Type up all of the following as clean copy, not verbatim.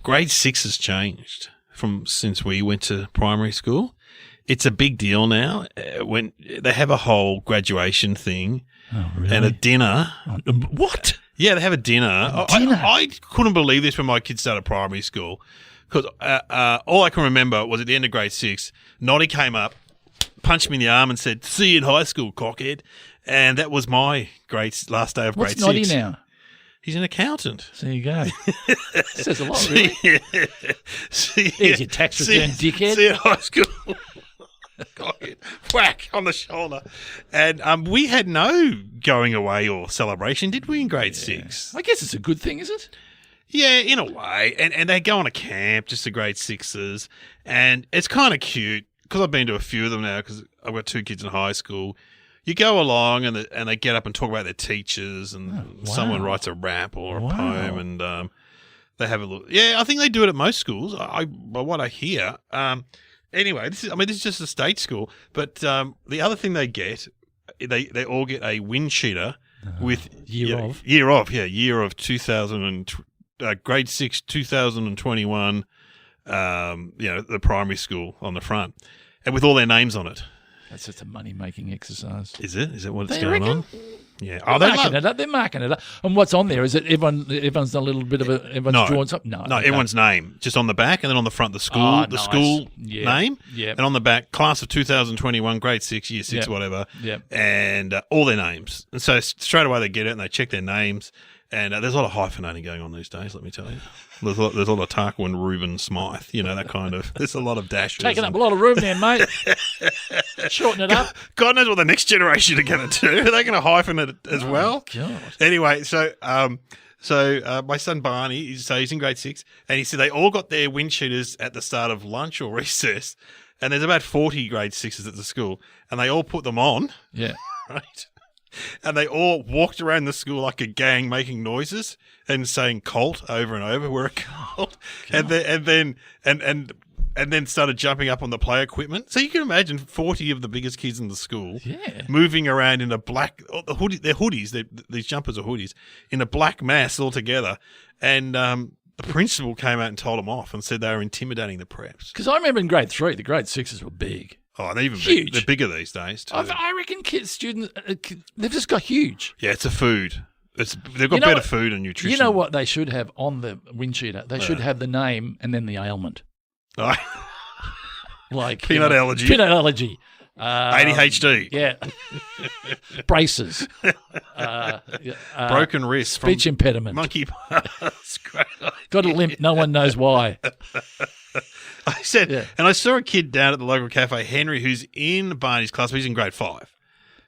grade 6 has changed since we went to primary school. It's a big deal now when they have a whole graduation thing and a dinner. What? Yeah, they have a dinner. I couldn't believe this when my kids started primary school because all I can remember was at the end of grade 6, Noddy came up, punched me in the arm and said, "See you in high school, cockhead." And that was my last day of grade 6. What's Noddy now? He's an accountant. So there you go. Says a lot, really. Here's your tax return, dickhead. See you in high school. Whack on the shoulder. And we had no going away or celebration, did we, in grade 6? I guess it's a good thing, is it? Yeah, in a way. And they go on a camp, just the grade 6s. And it's kind of cute because I've been to a few of them now because I've got 2 kids in high school. You go along and they get up and talk about their teachers and someone writes a rap or a poem and they have a look. Yeah, I think they do it at most schools, by what I hear. Anyway, this is just a state school, but the other thing they get, they all get a wind cheater with year of 2000 and grade 6 2021. The primary school on the front, and with all their names on it. That's just a money-making exercise. Is it? Is that what it's going on? Yeah. They're marking it up. And what's on there? Is it everyone's done a little bit of everyone's drawn something? No, everyone's name. Just on the back and then on the front, the school school name. Yeah. And on the back, class of 2021, grade 6, year 6, whatever. Yeah. And all their names. And so straight away they get it and they check their names. And there's a lot of hyphenating going on these days, let me tell you. There's a lot of Tarquin, Reuben, Smythe, that kind of – there's a lot of dashes. Taking up a lot of room there, mate. Shorten it up. God knows what the next generation are going to do. Are they going to hyphen it as well? God. Anyway, so my son Barney, he's in grade 6, and he said they all got their wind cheaters at the start of lunch or recess, and there's about 40 grade 6s at the school, and they all put them on. Yeah. Right? And they all walked around the school like a gang, making noises and saying "Colt" over and over. We're a Colt, and then started jumping up on the play equipment. So you can imagine 40 of the biggest kids in the school, moving around in a black. They're hoodies. These jumpers are hoodies in a black mass all together, and the principal came out and told them off and said they were intimidating the preps. Because I remember in grade 3, the grade 6s were big. Oh, they're even huge. They're bigger these days too. I reckon students, they've just got huge. Yeah, it's a food. They've got better food and nutrition. You know what they should have on the wind cheater? They should have the name and then the ailment. Like peanut allergy. Peanut allergy. ADHD. Yeah. Braces. Broken wrist. Speech impediment. Monkey parts. Got a limp. No one knows why. I said, and I saw a kid down at the local cafe, Henry, who's in Barney's class. He's in grade 5.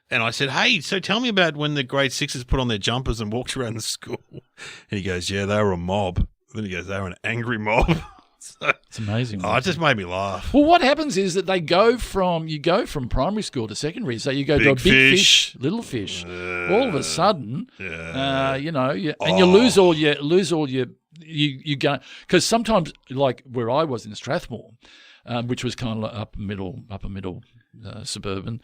And I said, "Hey, so tell me about when the grade 6s put on their jumpers and walked around the school." And he goes, "Yeah, they were a mob." Then he goes, "They were an angry mob." So, it's amazing. Oh, it just made me laugh. Well, what happens is that you go from primary school to secondary. So you go to a big fish, little fish. All of a sudden, and you lose all your. You go because sometimes, like where I was in Strathmore, which was kind of upper middle suburban,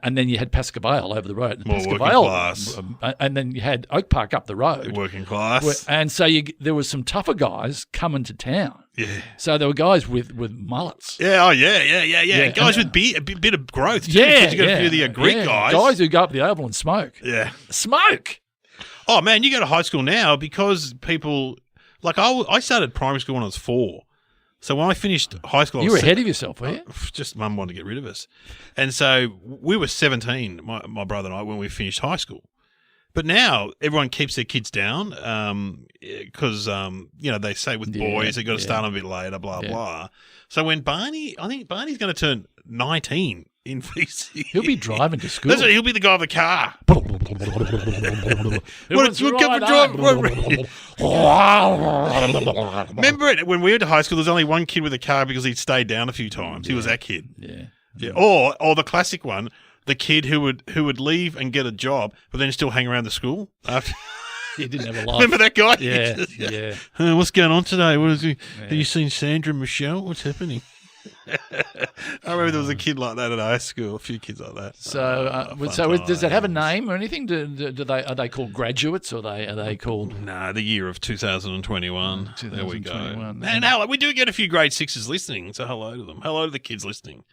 and then you had Pascoe Vale over the road. More working class. And then you had Oak Park up the road. Working class. And so there was some tougher guys coming to town. Yeah. So there were guys with mullets. Yeah. Oh, yeah. Guys with a bit of growth. Too, yeah. You got a few of the Greek guys. Guys who go up the Oval and smoke. Yeah. Smoke. Oh man, you go to high school now because people. Like I started primary school when I was 4. So when I finished high school, you were ahead of yourself, were you? Just mum wanted to get rid of us. And so we were 17, my brother and I, when we finished high school. But now everyone keeps their kids down because, they say with boys, they've got to start them a bit later, blah, blah. So when Barney's going to turn 19 in VC. He'll be driving to school. That's right, he'll be the guy of the car. Remember it when we went to high school? There's only one kid with a car because he'd stayed down a few times. He was that kid. Yeah. Or the classic one, the kid who would leave and get a job, but then still hang around the school after. He didn't have a life. Remember that guy? Yeah. What's going on today? What is he? Have you seen Sandra and Michelle? What's happening? I remember there was a kid like that at high school, a few kids like that. Does that have a name or anything? Are they called graduates or are they called? No, the year of 2021. 2021. There we go. And we do get a few grade sixes listening, so hello to them. Hello to the kids listening.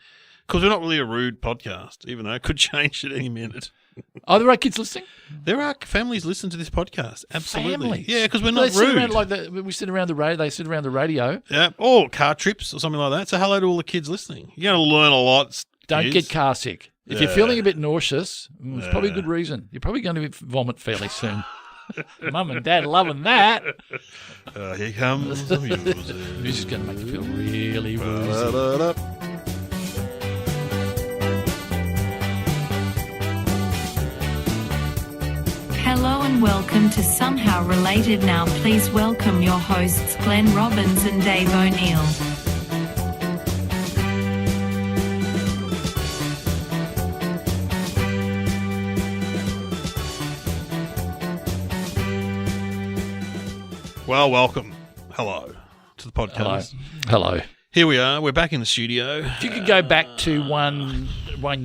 Because we're not really a rude podcast, even though it could change at any minute. Are there kids listening? There are families listen to this podcast. Absolutely. Families? Yeah, because we're not rude. We sit around the radio. They sit around the radio. Yeah, or car trips or something like that. So hello to all the kids listening. You're going to learn a lot. Don't get car sick. If you're feeling a bit nauseous, it's probably a good reason. You're probably going to vomit fairly soon. Mum and Dad loving that. Here comes the music. Music's going to make you feel really woozy. Hello and welcome to Somehow Related. Now please welcome your hosts Glenn Robbins and Dave O'Neill. Well, welcome. Hello to the podcast. Hello. Here we are. We're back in the studio. If you could go back to one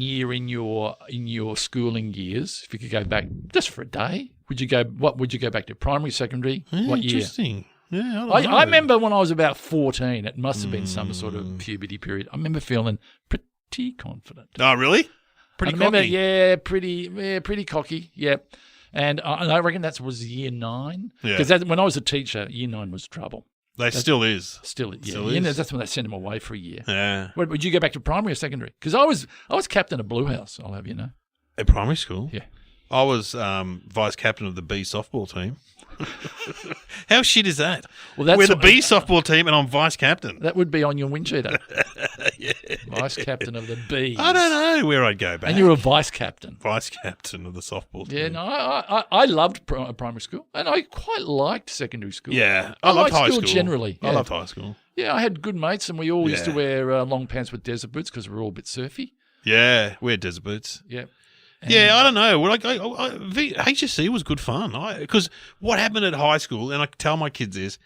year in your schooling years, if you could go back just for a day, what would you go back to? Primary, secondary? What year? Interesting. Yeah, I remember when I was about 14, it must have been some sort of puberty period. I remember feeling pretty confident. Oh, really? Pretty cocky? Yeah, pretty cocky, yeah. And I reckon that was year 9. Yeah. Because when I was a teacher, year 9 was trouble. Still is. Still, yeah. Still is. That's when they sent him away for a year. Yeah. Would you go back to primary or secondary? Because I was captain of Blue House, I'll have you know. At primary school? Yeah. I was vice captain of the B softball team. How shit is that? Well, we're the B softball team and I'm vice captain. That would be on your wind cheater. Yeah. Vice captain of the Bs. I don't know where I'd go back. And you're a vice captain. Vice captain of the softball team. Yeah, no, I loved primary school and I quite liked secondary school. Yeah. I loved high school generally. Yeah. I loved high school. Yeah, I had good mates and we all used to wear long pants with desert boots because we were all a bit surfy. Yeah, we had desert boots. Yeah. Yeah, I don't know. HSC was good fun. Because what happened at high school, and I tell my kids this,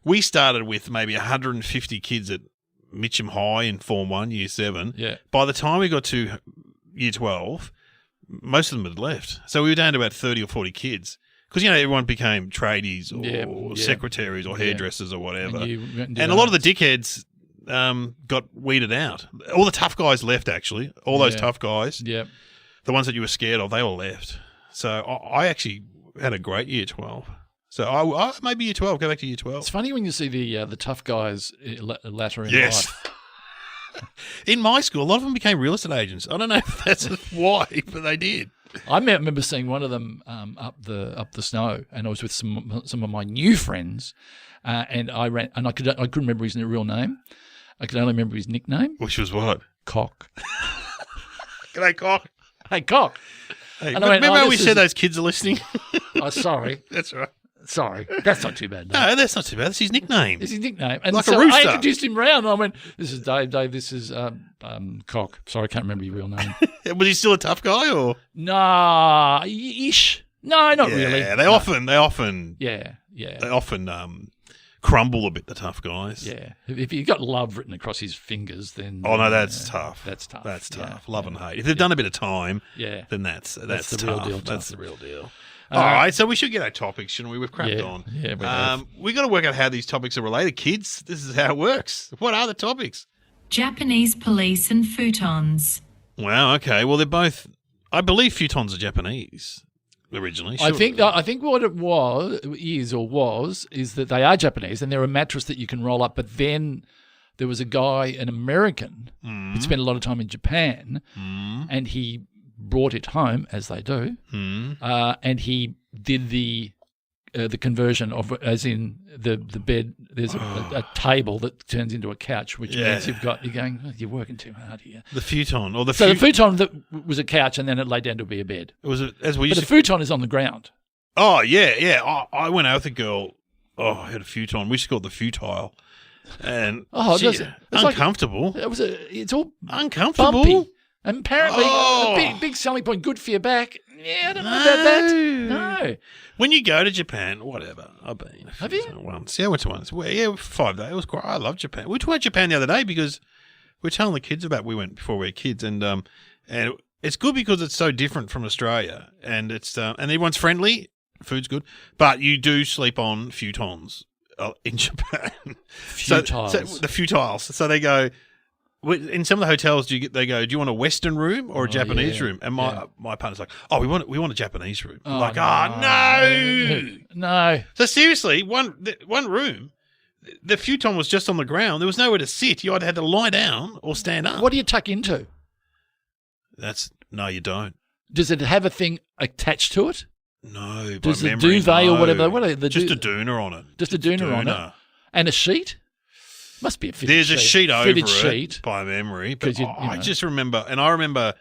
we started with maybe 150 kids at Mitcham High in Form 1, Year 7. Yeah. By the time we got to Year 12, most of them had left. So we were down to about 30 or 40 kids. Because, everyone became tradies or secretaries or hairdressers or whatever. And a lot of the dickheads got weeded out. All the tough guys left, actually. All those tough guys. Yeah. The ones that you were scared of, they all left. So I actually had a great Year 12. So I maybe Year 12, go back to Year 12. It's funny when you see the tough guys latter in life. In my school, a lot of them became real estate agents. I don't know if that's why, but they did. I remember seeing one of them up the snow, and I was with some of my new friends, and I ran, and I couldn't remember his real name. I could only remember his nickname, which was what? Cock. G'day, Cock. Hey, Cock. Hey, remember how we said those kids are listening? Oh, sorry. That's right. Sorry. That's not too bad. No, that's not too bad. That's his nickname. It's his nickname. And like so a rooster. I introduced him round and I went, this is Dave. Dave, this is Cock. Sorry, I can't remember your real name. Was he still a tough guy or? Nah, ish. No, not really. Yeah, they often. Yeah. They often crumble a bit, the tough guys. Yeah. If you've got love written across his fingers, then... Oh, no, that's tough. That's tough. That's tough. Love and hate. If they've done a bit of time, then that's the tough. real deal. That's the real deal. All right, so we should get our topics, shouldn't we? We've cracked on. Yeah, we got to work out how these topics are related, kids. This is how it works. What are the topics? Japanese police and futons. Wow, okay. Well, they're both... I believe futons are Japanese originally. I think what it was is that they are Japanese and they're a mattress that you can roll up, but then there was a guy, an American, who spent a lot of time in Japan, and he brought it home, as they do, and he did the conversion of, as in the bed. There's a table that turns into a couch, which means you're going, oh, you're working too hard here. The futon or the futon that was a couch, and then it laid down to be a bed. It was the futon is on the ground. Oh yeah. I went out with a girl. Oh, I had a futon. We used to call it the futile, and it's uncomfortable. It's all uncomfortable. Bumpy. And apparently, a big selling point, good for your back. Yeah, I don't know about that. No. When you go to Japan, whatever, I've been. Have you? Once. Yeah, I went to once. Well, yeah, for 5 days. It was great. I love Japan. We talked about Japan the other day because we're telling the kids about we went before we were kids, and it's good because it's so different from Australia, and it's and everyone's friendly, food's good, but you do sleep on futons in Japan. Futons. So the futons. So they go in some of the hotels. They go, do you want a Western room or a Japanese room? And my partner's like, oh, we want a Japanese room. I'm like, no. So seriously, one room. The futon was just on the ground. There was nowhere to sit. You either had to lie down or stand up. What do you tuck into? No, you don't. Does it have a thing attached to it? No. Does by the memory, duvet no. or whatever? What are the just a doona on it. Just a doona on it. And a sheet? Must be a fitted There's sheet. a sheet over fitted it sheet. by memory. But I know. just remember, and I remember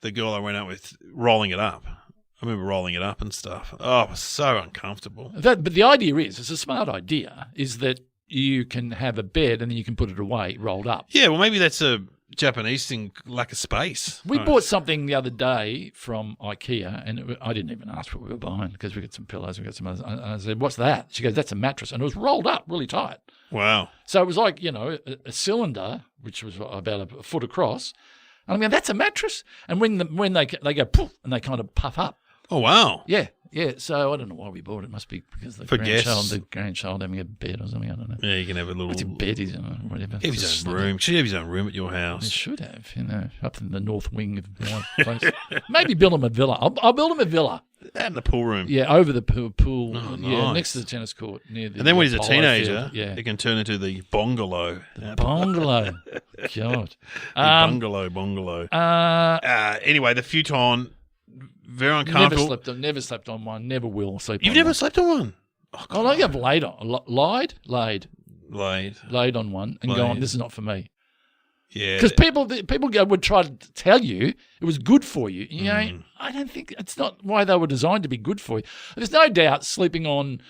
the girl I went out with rolling it up. I remember rolling it up and stuff. Oh, it was so uncomfortable. But the idea is, it's a smart idea, is that you can have a bed and then you can put it away rolled up. Yeah, well, maybe that's a Japanese thing, lack of space. We bought something the other day from IKEA, and I didn't even ask what we were buying because we got some pillows, we got some others. I said, what's that? She goes, that's a mattress. And it was rolled up really tight. Wow. So it was like, a cylinder, which was about a foot across. And I mean, that's a mattress. And when they go poof, and they kind of puff up. Oh, wow. Yeah. So I don't know why we bought it. It must be because the grandchild having a bed or something. I don't know. Yeah, you can have a little... What's a bed is, whatever. Have his own room. Should have his own room at your house. It should have, up in the north wing of my place. Maybe build him a villa. I'll build him a villa. And the pool room. Yeah, over the pool. Oh, yeah, nice. next to the tennis court. Near the, and then when he's a polo teenager, field. he can turn into the bungalow. Bungalow. God. Bungalow. Anyway, the futon... Very uncomfortable. Never slept on one. Never will sleep. You've on never one. slept on one? Oh, I think I've laid on. Laid on one and gone. This is not for me. Yeah. Because people would try to tell you it was good for you. I don't think it's not why they were designed to be good for you. There's no doubt sleeping on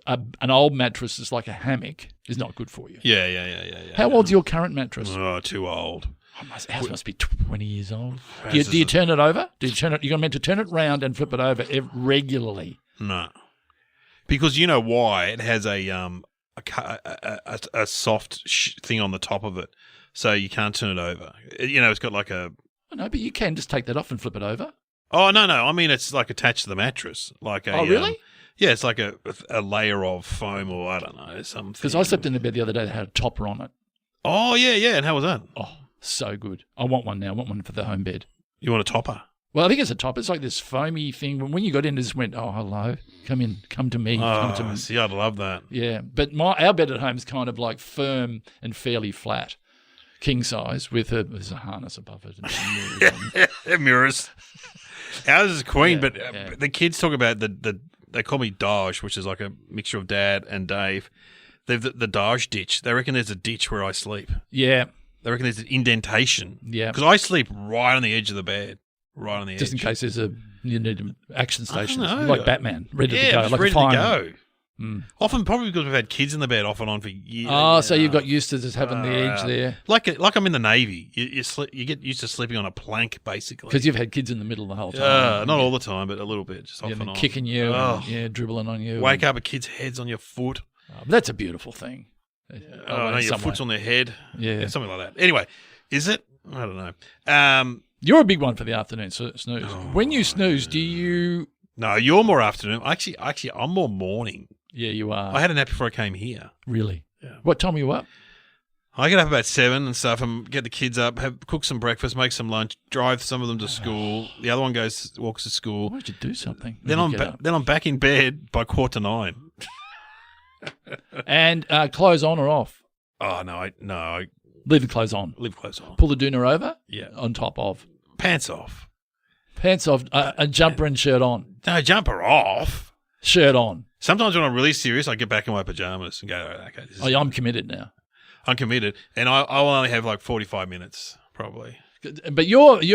an old mattress is like a hammock is not good for you. Yeah. How old's your current mattress? Oh, too old. Ours must be 20 years old. Do you turn it over? You're meant to turn it round and flip it over regularly. No, because you know why? It has a soft thing on the top of it, so you can't turn it over. It's got like a. Oh, no, but you can just take that off and flip it over. Oh no! I mean, it's like attached to the mattress, like a. Oh really? Yeah, it's like a layer of foam, or I don't know, something. Because I slept in the bed the other day that had a topper on it. Oh yeah, and how was that? Oh. So good. I want one now. I want one for the home bed. You want a topper? Well, I think it's a topper. It's like this foamy thing. When you got in, it just went, oh, hello. Come in. Come to me. Come to me. See, I'd love that. Yeah. But our bed at home is kind of like firm and fairly flat. King size there's a harness above it. And mirrors. Ours is queen, but the kids talk about they call me Dodge, which is like a mixture of Dad and Dave. They've the Dodge ditch. They reckon there's a ditch where I sleep. Yeah. They reckon there's an indentation. Yeah. Because I sleep right on the edge of the bed. Right on the edge. Just in case you need an action station. I don't know. Like Batman. Ready to go. Just like ready a fireman. to go. Often probably because we've had kids in the bed off and on for years. Oh, so you've got used to just having the edge there. Like I'm in the Navy. You get used to sleeping on a plank, basically. Because you've had kids in the middle the whole time. Not all the time, but a little bit. Just off and on. Kicking you and dribbling on you. Wake up, a kid's head's on your foot. Oh, that's a beautiful thing. Your foot's on their head. Yeah. Something like that. Anyway, is it? I don't know. You're a big one for the afternoon snooze. When you snooze, do you... No, you're more afternoon. Actually, I'm more morning. Yeah, you are. I had a nap before I came here. Really? Yeah. What time are you up? I get up about 7 and stuff and get the kids up, cook some breakfast, make some lunch, drive some of them to school. The other one walks to school. Why don't you do something? Then I'm back in bed by 8:45. And clothes on or off? Oh, no. I leave the clothes on. Leave clothes on. Pull the doona over? Yeah. On top of? Pants off. Pants off. A jumper and shirt on? No, jumper off. Shirt on? Sometimes when I'm really serious, I get back in my pajamas and go, okay. I'm committed now. I'm committed. And I will only have like 45 minutes, probably. But you're died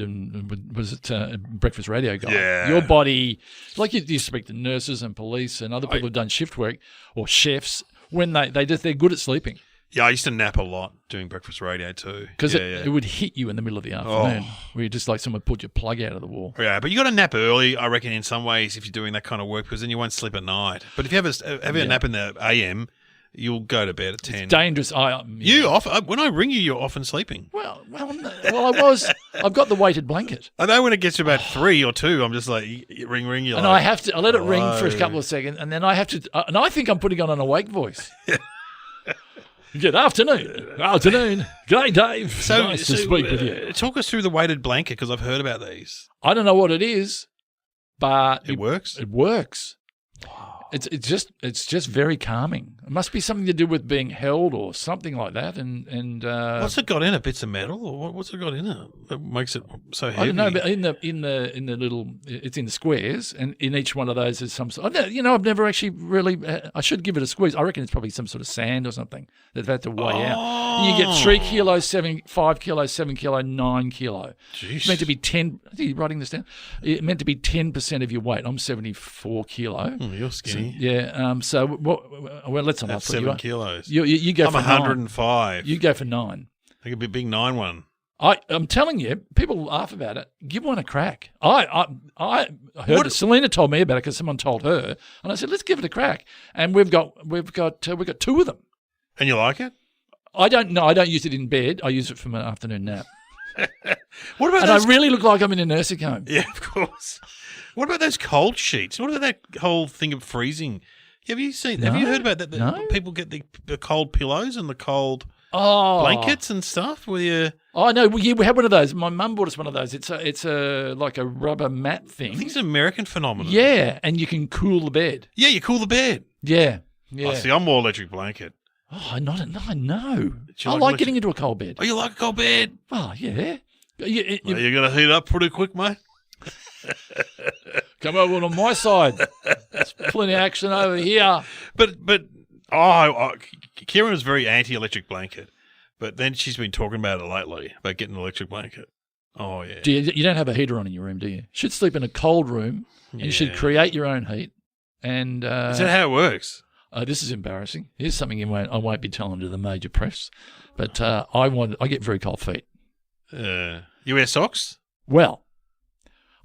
and was it breakfast radio guy? Yeah. Your body, like you speak to nurses and police and other people who've done shift work or chefs when they're good at sleeping. Yeah, I used to nap a lot doing breakfast radio too. Because it would hit you in the middle of the afternoon where you just like someone put your plug out of the wall. Yeah, but you got to nap early, I reckon, in some ways if you're doing that kind of work because then you won't sleep at night. But if you have a nap in the AM, you'll go to bed at 10. It's dangerous. When I ring you, you're often sleeping. Well, I was. I've got the weighted blanket. I know when it gets to about 3 or 2, I'm just like, ring, you're and like, I let it ring for a couple of seconds, and then I have to, and I think I'm putting on an awake voice. Good afternoon. G'day, Dave. So, nice to speak with you. Talk us through the weighted blanket, because I've heard about these. I don't know what it is, but It works? It works. It's just very calming. It must be something to do with being held or something like that. And what's it got in it? Bits of metal, or what's it got in it that makes it so heavy? I don't know, but in the little, it's in the squares, and in each one of those is some sort. I've never actually really. I should give it a squeeze. I reckon it's probably some sort of sand or something that they've had to weigh out. And you get 3 kilos, 5 kilos, 7 kilo, 9 kilo. Jeez. It's meant to be 10. I think you're writing this down. It's meant to be 10% of your weight. I'm 74 kilo. You're skinny. So let's not That's put 7 you kilos. You go I'm for 105. 9. You go for 9. I think it'd be a big 9 one. I'm telling you, people laugh about it. Give one a crack. I heard Selena told me about it because someone told her, and I said, let's give it a crack. And we've got 2 of them. And you like it? I don't know. I don't use it in bed. I use it for my afternoon nap. What about? And I really look like I'm in a nursing home. Yeah, of course. What about those cold sheets? What about that whole thing of freezing? Have you heard about that? No. People get the cold pillows and the cold Oh, blankets and stuff. Where you? Oh no, we had one of those. My mum bought us one of those. It's a like a rubber mat thing. I think it's an American phenomenon. Yeah, and you can cool the bed. Yeah, you cool the bed. Yeah. Oh, see, I'm more electric blanket. Oh, I know. You I like like getting into a cold bed. Oh, you like a cold bed? Oh, yeah. Well, you're going to heat up pretty quick, mate. Come over on my side. There's plenty of action over here. But Kieran was very anti-electric blanket, but then she's been talking about it lately, about getting an electric blanket. Oh, yeah. You don't have a heater on in your room, do you? You should sleep in a cold room, and you should create your own heat. And is that how it works? This is embarrassing. Here's something I won't be telling to the major press, but I get very cold feet. You wear socks? Well,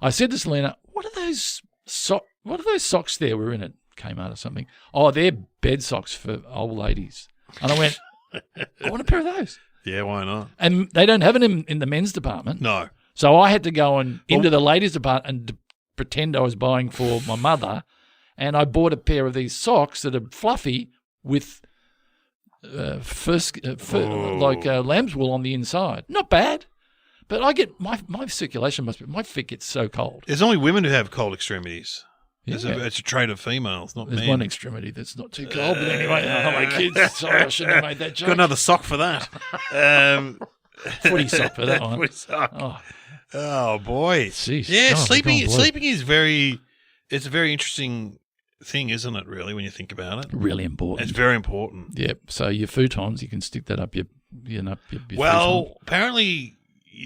I said to Selena, what are those socks there? We're in it, Kmart or something. Oh, they're bed socks for old ladies. And I went, I want a pair of those. Yeah, why not? And they don't have it in the men's department. No. So I had to go into the ladies' department and pretend I was buying for my mother. And I bought a pair of these socks that are fluffy with lamb's wool on the inside. Not bad. But I get my circulation my feet get so cold. There's only women who have cold extremities. Yeah. It's a trait of females, not There's men. one extremity that's not too cold, but anyway, my kids. Sorry, I shouldn't have made that joke. Got another sock for that. Footy sock for that one. Footy sock. Oh boy. Jeez. Yeah, God, sleeping is it's a very interesting thing, isn't it, really, when you think about it? Really important. It's very important. Yep. So your futons, you can stick that up your well, futons. Apparently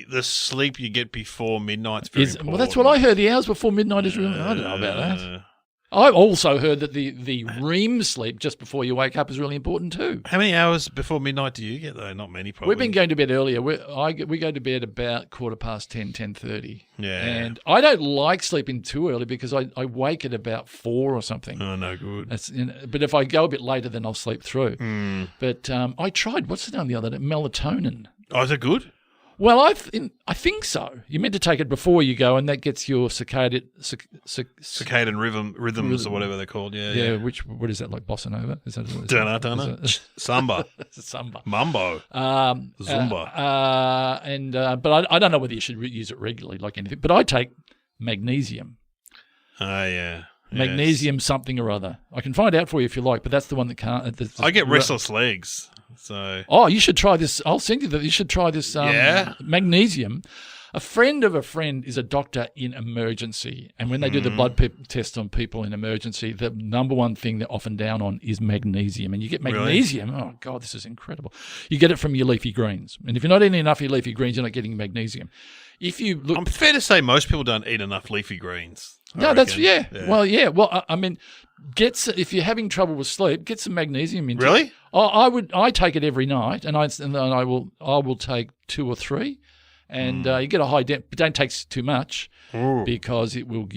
the sleep you get before midnight's very important. Well, that's what I heard. The hours before midnight is really... I don't know about that. I also heard that the REM sleep just before you wake up is really important too. How many hours before midnight do you get, though? Not many, probably. We've been going to bed earlier. We go to bed about 10:10, 10:30. Yeah. And I don't like sleeping too early because I wake at about 4 or something. Oh, no good. But if I go a bit later, then I'll sleep through. Mm. But I tried, what's the name the other day? Melatonin. Oh, is it good? Well, I think so. You're meant to take it before you go, and that gets your circadian rhythms or whatever they're called. Yeah, yeah. What is that, like bossa nova? Is that Dunno. Samba. Samba. Mambo. Zumba. But I don't know whether you should use it regularly, like anything. But I take magnesium. Yeah. Magnesium something or other. I can find out for you if you like, but that's the one that can't. I get restless legs. So. Oh, you should try this. I'll send you that. You should try this magnesium. A friend of a friend is a doctor in emergency, and when they do the blood test on people in emergency, the number one thing they're often down on is magnesium. And you get magnesium. Really? Oh, God, this is incredible. You get it from your leafy greens. And if you're not eating enough of your leafy greens, you're not getting magnesium. If you look, I'm fair to say most people don't eat enough leafy greens. No, that's yeah. Well, yeah. Well, I mean, if you're having trouble with sleep, get some magnesium into. Really? I take it every night, and I will take 2 or 3, and you get a high but don't take too much Ooh. because it will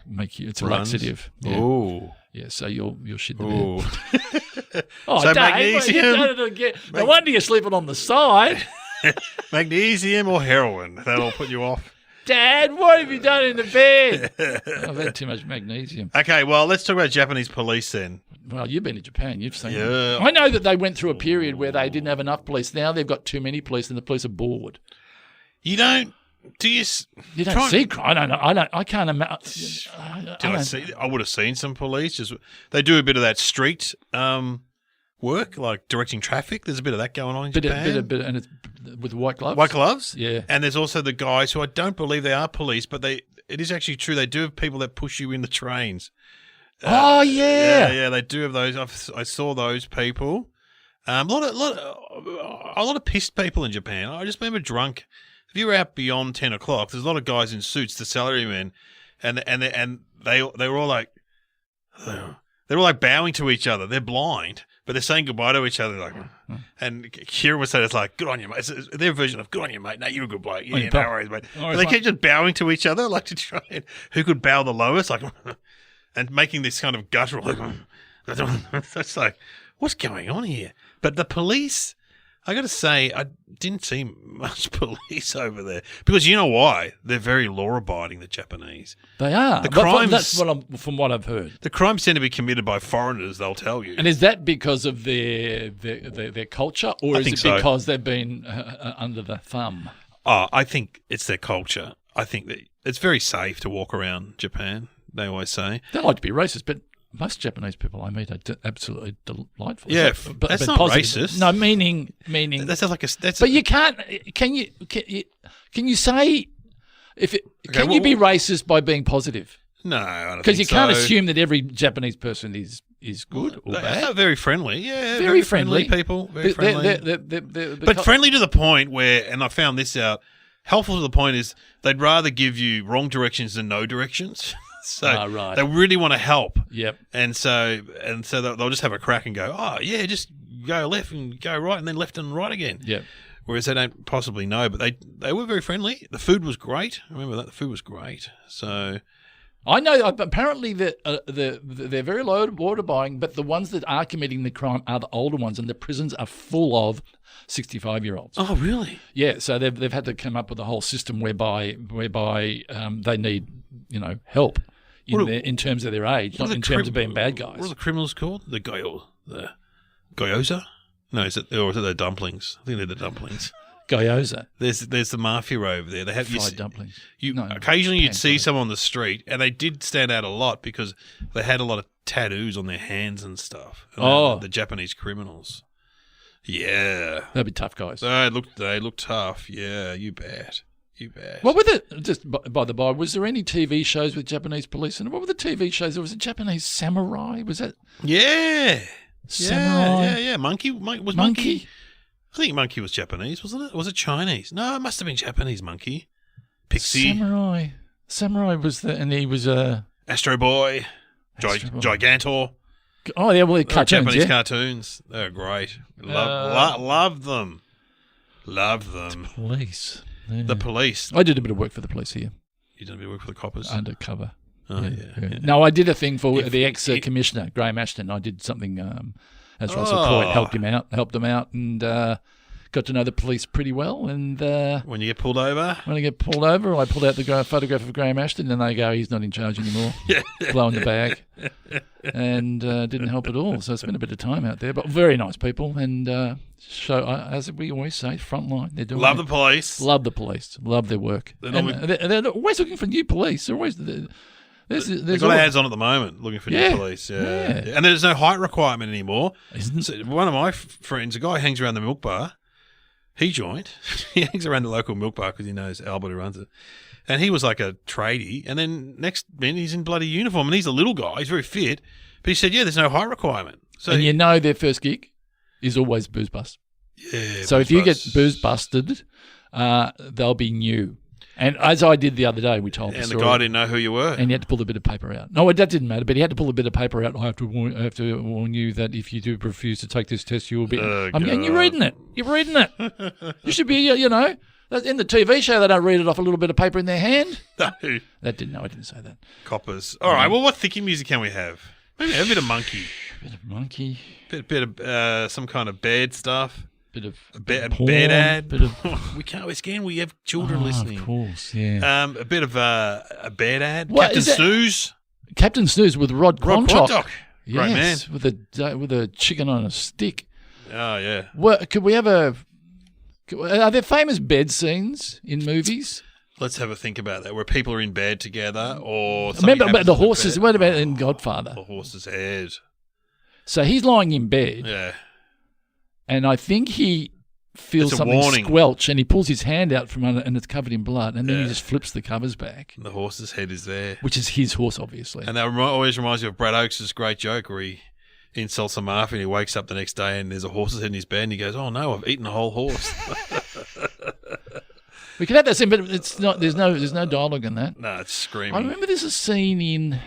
make you. It's a laxative. Yeah. Ooh. Yeah, so you'll shit the Ooh. bed. Oh, So Dave, magnesium? you done it again. No wonder you're sleeping on the side. Magnesium or heroin? That'll put you off. Dad, what have you done in the bed? I've had too much magnesium. Okay, well, let's talk about Japanese police then. Well, you've been to Japan. You've seen Yeah. it. I know that they went through a period where they didn't have enough police. Now they've got too many police and the police are bored. You don't... Do you... You don't see crime. I can't imagine. I would have seen some police. Just They do a bit of that street work, like directing traffic. There's a bit of that going on in Japan. And it's with white gloves. White gloves? Yeah. And there's also the guys who I don't believe they are police, but it is actually true. They do have people that push you in the trains. Oh, yeah. Yeah, they do have those. I saw those people. A lot of pissed people in Japan. I just remember drunk. If you're out beyond 10 o'clock, there's a lot of guys in suits, the salarymen, and they were all like, they're all like bowing to each other. They're blind, but they're saying goodbye to each other. Like, and Kieran would say, it's like, good on you, mate. It's their version of good on you, mate. No, you're a good bloke. Yeah, no worries, mate. But they keep just bowing to each other, like to try and who could bow the lowest, like, and making this kind of guttural. Like, it's like, what's going on here? But the police, I got to say, I didn't see much police over there because you know why? They're very law-abiding, the Japanese. They are. The crimes, that's from what I've heard. The crimes tend to be committed by foreigners. They'll tell you. And is that because of their culture, or is it because they've been under the thumb? Oh, I think it's their culture. I think that it's very safe to walk around Japan. They always say they like to be racist, but most Japanese people I meet are absolutely delightful. Yeah, that's not positive. racist. No, meaning. That's like a. But you can't. Can you say if it? Okay, can you be racist by being positive? No, I don't. Because you can't assume that every Japanese person is good or bad. They're very friendly. Yeah, very friendly people. Very friendly. They're but friendly to the point where, and I found this out. Helpful to the point is they'd rather give you wrong directions than no directions. So right. They really want to help. Yep. And so they'll just have a crack and go, oh yeah, just go left and go right and then left and right again. Yep. Whereas they don't possibly know, but they were very friendly. The food was great. I remember that the food was great. So I know apparently that they're very low water buying, but the ones that are committing the crime are the older ones, and the prisons are full of 65-year-olds. Oh, really? Yeah. So they've had to come up with a whole system whereby they need help. In terms of their age, not in terms of being bad guys. What are the criminals called? The gyoza? No, is it the dumplings? I think they're the dumplings. Gyoza. There's the mafia over there. They have fried dumplings. Occasionally you'd see someone on the street, and they did stand out a lot because they had a lot of tattoos on their hands and stuff. The Japanese criminals. Yeah, they'd be tough guys. They look tough. Yeah, you bet. What were just by the by, was there any TV shows with Japanese police in it? What were the TV shows? There was a Japanese samurai. Was that? Yeah. Samurai. Yeah. Monkey? Was Monkey? I think Monkey was Japanese, wasn't it? Or was it Chinese? No, it must have been Japanese Monkey. Pixie. Samurai was and he was a... Astro Boy. Gigantor. Oh, yeah, well, cartoons, Japanese cartoons. They're great. Love them. Love them. Police. Yeah. The police. I did a bit of work for the police here. You did a bit of work for the coppers? Undercover. Oh, yeah. No, I did a thing for the ex-commissioner, Graham Ashton. I did something as Russell Court, helped him out, and got to know the police pretty well. And when you get pulled over? When I get pulled over, I pulled out the photograph of Graham Ashton, and they go, he's not in charge anymore. Blowing the bag. And didn't help at all. So it's been a bit of time out there, but very nice people. And as we always say, frontline. They're doing the police. Love the police. Love their work. They're always looking for new police. They're always... They've got ads on at the moment looking for new police. Yeah. And there's no height requirement anymore. So one of my friends, a guy who hangs around the milk bar, he joined. He hangs around the local milk bar because he knows Albert who runs it. And he was like a tradie. And then next minute he's in bloody uniform. And he's a little guy. He's very fit. But he said, there's no height requirement. So and their first gig is always booze bust. Yeah. So if you get booze busted, they'll be new. And as I did the other day, we told the story. And the guy didn't know who you were. And he had to pull a bit of paper out. No, that didn't matter, but he had to pull a bit of paper out. I have to warn you that if you do refuse to take this test, you will be... and you're reading it. You're reading it. You should be, In the TV show, they don't read it off a little bit of paper in their hand. No. I didn't say that. Coppers. All right, well, what thinking music can we have? Maybe a bit of monkey. Bit of monkey. Bit of some kind of bed stuff. Bit of a bed porn, ad. Bit of we can't. Again, we have children listening. Of course, yeah. A bit of a bed ad. What, Captain Snooze. Captain Snooze with Rod Quantock. Great man. With a chicken on a stick. Oh yeah. Could we have are there famous bed scenes in movies? Let's have a think about that. Where people are in bed together, or remember about the horses. What about in Godfather? The horse's head. So he's lying in bed. Yeah. And I think he feels something squelch, and he pulls his hand out from under, and it's covered in blood, and then he just flips the covers back. And the horse's head is there, which is his horse, obviously. And that always reminds me of Brad Oakes' great joke where he insults a mafia, and he wakes up the next day, and there's a horse's head in his bed, and he goes, "Oh no, I've eaten a whole horse." We could have that scene, but it's not. There's no dialogue in that. No, it's screaming. I remember there's a scene in.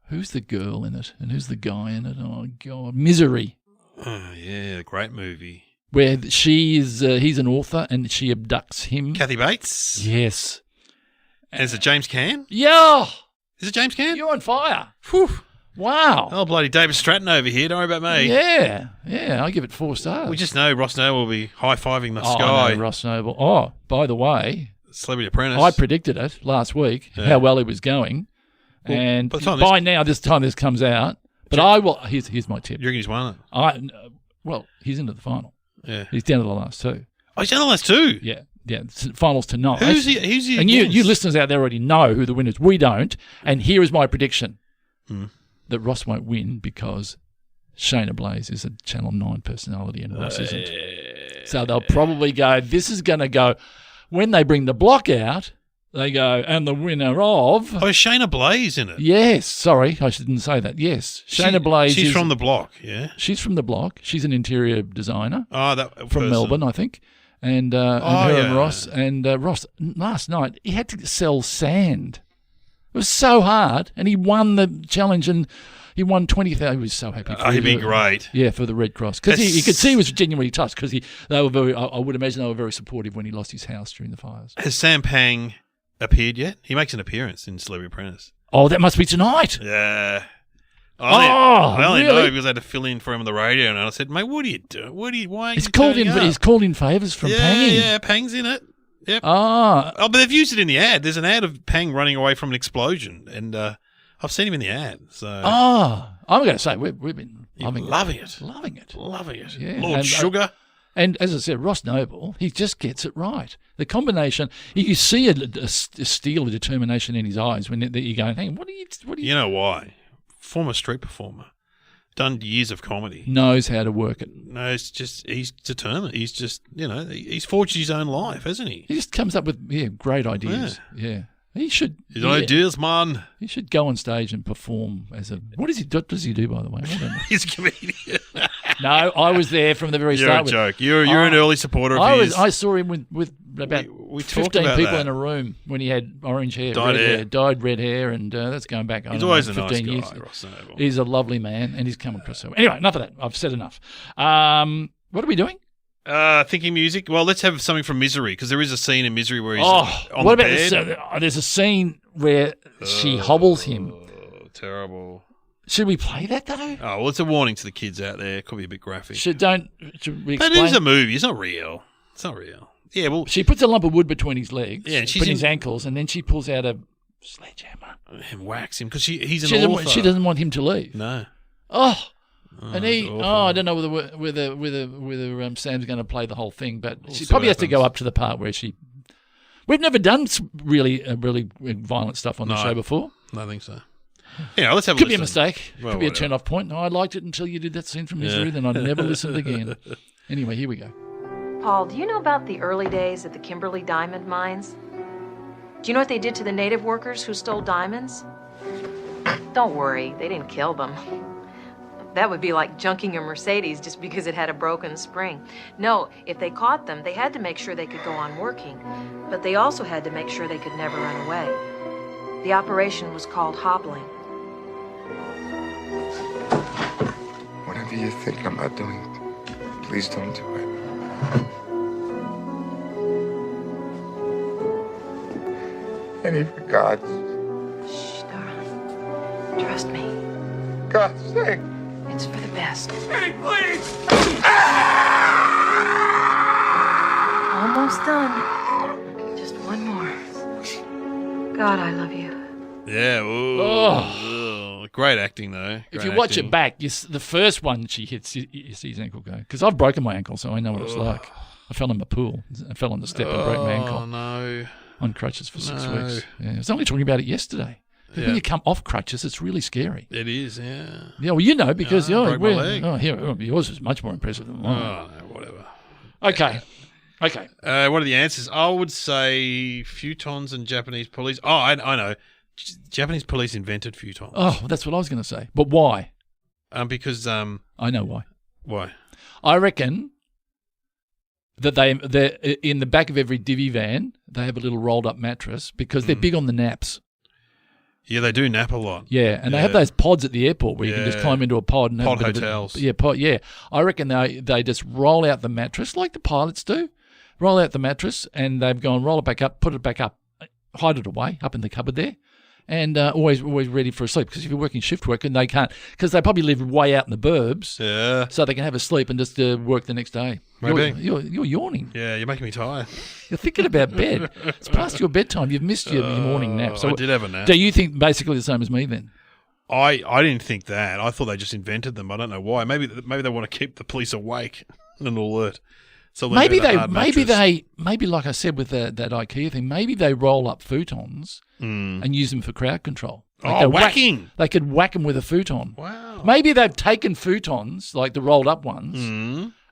Who's the girl in it, and who's the guy in it? Oh God, Misery. Oh yeah, great movie. Where he's an author and she abducts him. Kathy Bates? Yes. And is it James Caan? Yeah. Is it James Caan? You're on fire. Whew. Wow. Oh, bloody David Stratton over here. Don't worry about me. Yeah. I give it 4 stars. We just know Ross Noble will be high-fiving the sky. I know Ross Noble. Oh, by the way. Celebrity Apprentice. I predicted it last week, how well he was going. Well, and by now, this time this comes out. But I will. Here's my tip. You reckon he's won it? Well, he's into the final. Yeah. He's down to the last 2. Oh, he's down to the last 2? Yeah. Finals tonight. Who's he and you listeners out there already know who the winners. We don't. And here is my prediction. That Ross won't win because Shayna Blaze is a Channel 9 personality and Ross isn't. So they'll probably go, this is going to go, when they bring the block out, they go, and the winner of... Oh, is Shayna Blaze in it? Yes. Sorry, I didn't say that. Yes. Shayna Blaze She's from the block, yeah? She's from the block. She's an interior designer. Oh, that from person. Melbourne, I think. And Ross. And Ross, last night, he had to sell sand. It was so hard, and he won the challenge, and he won 20,000. He was so happy. He'd be great. Yeah, for the Red Cross, because he could see he was genuinely touched. Because they were very. I would imagine they were very supportive when he lost his house during the fires. Has Sam Pang appeared yet? He makes an appearance in Celebrity Apprentice. Oh, that must be tonight. Yeah. I only really? know because I had to fill in for him on the radio, and I said, "Mate, what are you doing? Why?" He's called in favours from Pang. Yeah, Pang's in it. Yep. Oh, but they've used it in the ad. There's an ad of Pang running away from an explosion, and I've seen him in the ad. So. I'm going to say we've been loving it. Yeah. Lord Sugar. And as I said, Ross Noble, he just gets it right. The combination, you see a steel, a determination in his eyes when you're going, "Hey, what are you?" You know why? Former street performer. Done years of comedy. Knows how to work it. No, it's just he's determined. He's just he's forged his own life, hasn't he? He just comes up with great ideas. Yeah. He should. His ideas, man. He should go on stage and perform as a. What does he do, by the way? I don't know. He's a comedian. No, I was there from the very start. You're a joke. You're an early supporter of his. I saw him with about 15 people in a room when he had orange hair, dyed red hair, and that's going back. He's always a 15 nice years. guy, Ross Noble. He's a lovely man, and he's come across so. Anyway, enough of that. I've said enough. What are we doing? Thinking music. Well, let's have something from Misery, because there is a scene in Misery where he's on what the about bed. There's a scene where she hobbles him. Terrible. Should we play that though? Oh, well, it's a warning to the kids out there. It could be a bit graphic. Should we explain? But it is a movie. It's not real. Yeah, well, she puts a lump of wood between his legs, and between his ankles, and then she pulls out a sledgehammer and whacks him because he's an author. She doesn't want him to leave. No. And he, I don't know whether Sam's going to play the whole thing, but she probably has to go up to the part where she. We've never done really violent stuff on the show before. I think so. Yeah, let's have a listen. Could listen. be a mistake. Well, could be a turn-off point. No, I liked it until you did that scene from Misery, then I never listened again. Anyway, here we go. Paul, do you know about the early days at the Kimberley diamond mines? Do you know what they did to the native workers who stole diamonds? Don't worry, they didn't kill them. That would be like junking a Mercedes just because it had a broken spring. No, if they caught them, they had to make sure they could go on working. But they also had to make sure they could never run away. The operation was called hobbling. Whatever you're thinking about doing, please don't do it. Penny, for God's... Shh, darling. Trust me. God's sake. It's for the best. Penny, please! Almost done. Just one more. God, I love you. Yeah. Ooh. Oh. Great acting, though. If Great you watch acting. it back, the first one she hits, you see his ankle go. Because I've broken my ankle, so I know what it's like. I fell in the pool. I fell on the step and broke my ankle. Oh, no. On crutches for 6 No. weeks. Yeah, I was only talking about it yesterday. Yeah. When you come off crutches, it's really scary. It is, yeah. Yeah, well, you know, because I broke my leg. Yours is much more impressive than mine. Oh, no, whatever. Okay. What are the answers? I would say futons and Japanese police. Oh, I know. Japanese police invented futons. Oh, that's what I was going to say. But why? Because I know why. why? I reckon that they're in the back of every divvy van, they have a little rolled up mattress because they're big on the naps. Yeah, they do nap a lot. Yeah, and they have those pods at the airport where you can just Yeah. climb into a pod and have Pod a bit hotels. Of pod. Yeah, I reckon they just roll out the mattress like the pilots do. Roll out the mattress and they've gone roll it back up, put it back up, hide it away up in the cupboard there, and always ready for a sleep. Because if you're working shift work and they can't, because they probably live way out in the burbs, Yeah. so they can have a sleep and just work the next day. Maybe. You're yawning. Yeah, you're making me tired. You're thinking about bed. It's past your bedtime. You've missed your morning nap. So I did have a nap. do you think basically the same as me then? I didn't think that. I thought they just invented them. I don't know why. Maybe they want to keep the police awake and alert. So Maybe they have a hard mattress. maybe like I said with that IKEA thing, maybe they roll up futons and use them for crowd control. Like whacking. They could whack them with a futon. Wow. Maybe they've taken futons, like the rolled up ones,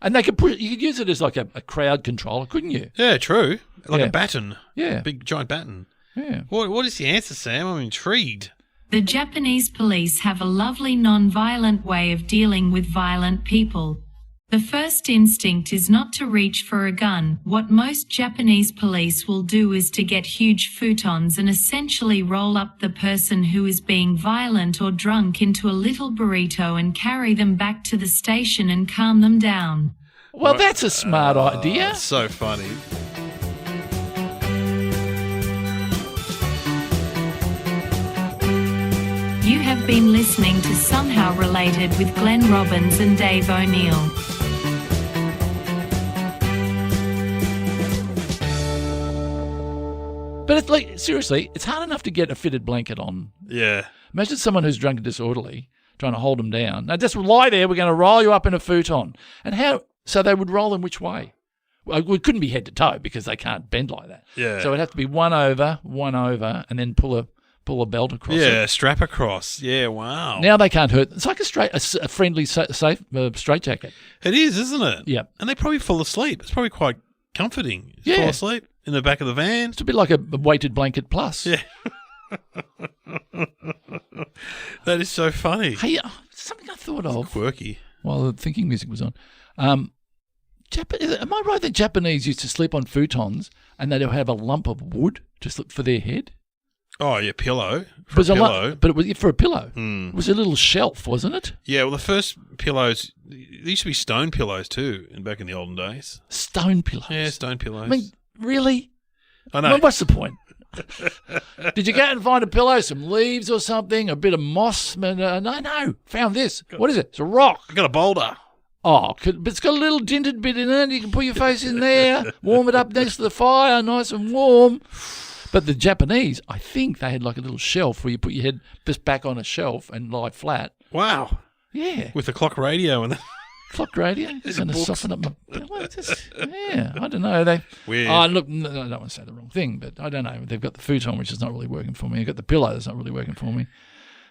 and you could use it as like a crowd controller, couldn't you? Yeah, true. Like Yeah. a baton. Yeah. Big giant baton. Yeah. What is the answer, Sam? I'm intrigued. The Japanese police have a lovely non-violent way of dealing with violent people. The first instinct is not to reach for a gun. What most Japanese police will do is to get huge futons and essentially roll up the person who is being violent or drunk into a little burrito and carry them back to the station and calm them down. Well, that's a smart idea. That's so funny. You have been listening to Somehow Related with Glenn Robbins and Dave O'Neill. But it's like, seriously, it's hard enough to get a fitted blanket on. Yeah. Imagine someone who's drunk and disorderly trying to hold them down. Now, just lie there. We're going to roll you up in a futon. And how? So they would roll them which way? Well, it couldn't be head to toe because they can't bend like that. Yeah. So it'd have to be one over, and then pull a belt across it. Yeah, strap across. Yeah, wow. Now they can't hurt. It's like a friendly, safe straitjacket. It is, isn't it? Yeah. And they probably fall asleep. It's probably quite comforting. Yeah. Fall asleep in the back of the van. It's a bit like a weighted blanket plus. Yeah. That is so funny. Hey, something I thought of Quirky. while the thinking music was on. Am I right that Japanese used to sleep on futons and they'd have a lump of wood to sleep for their head? Oh, yeah, pillow. It was For a a pillow. lump, but it was for a pillow. Mm. It was a little shelf, wasn't it? Yeah, well, the first pillows, there used to be stone pillows too, back in the olden days. Stone pillows. Yeah, stone pillows. I mean, really? I know. Well, what's the point? Did you go out and find a pillow, some leaves or something, a bit of moss? No. Found this. What is it? It's a rock. I got a boulder. Oh, but it's got a little dinted bit in it. You can put your face in there, warm it up next to the fire, nice and warm. But the Japanese, I think they had like a little shelf where you put your head just back on a shelf and lie flat. Wow. Yeah. With the clock radio and the Clock radio. It's going to books. soften up my pillow. Yeah, I don't know. Weird. Oh, look, no, I don't want to say the wrong thing, but I don't know. They've got the futon, which is not really working for me. I've got the pillow that's not really working for me.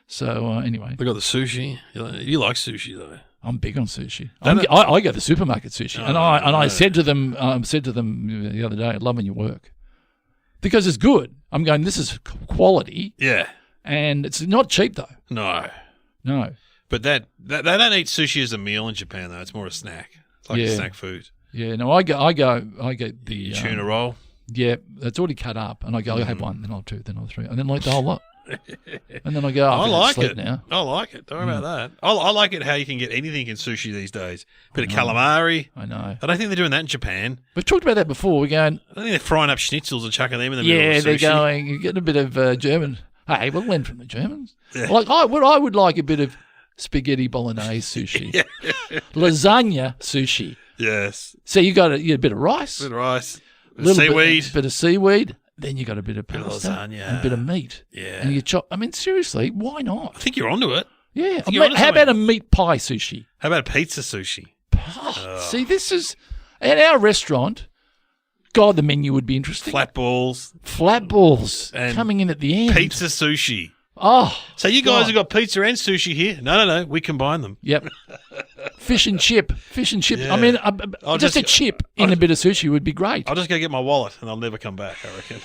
So, anyway. They got the sushi. You like sushi, though. I'm big on sushi. Don't I go to the supermarket sushi, and I no. said to them the other day, loving your work, because it's good. I'm going, this is quality, Yeah. and it's not cheap though. No. No. But they don't eat sushi as a meal in Japan, though. It's more a snack. It's like Yeah. a snack food. Yeah. No, I get the Tuna roll. Yeah, it's already cut up, and I go, I'll have one, then I'll have two, then I'll have three, and then like the whole lot. And then I go, I like sleep it. now. I like it. Don't worry about that. I like it how you can get anything in sushi these days. Bit of calamari. I know. I don't think they're doing that in Japan. We've talked about that before. We're going, I think they're frying up schnitzels and chucking them in the middle yeah, of they're sushi. going, you're getting a bit of German. Hey, we'll learn from the Germans. Yeah. Like, I would like a bit of spaghetti bolognese sushi. Lasagna sushi. Yes. So you got a bit of rice, Bit of rice. little Seaweed. bit of seaweed. Then you got a bit of Bit of pasta lasagna. and a bit of meat. Yeah. And you chop. I mean, seriously, why not? I think you're onto it. Yeah. you're onto How about a something. meat pie sushi? How about pizza sushi? See, this is at our restaurant. God, the menu would be interesting. Flat balls. Flat balls And coming in at the end. Pizza sushi. Oh, So you guys God. have got pizza and sushi here? No. We combine them. Yep. Fish and chip. Yeah. I mean, I'll just a chip in a bit of sushi would be great. I'll just go get my wallet and I'll never come back, I reckon.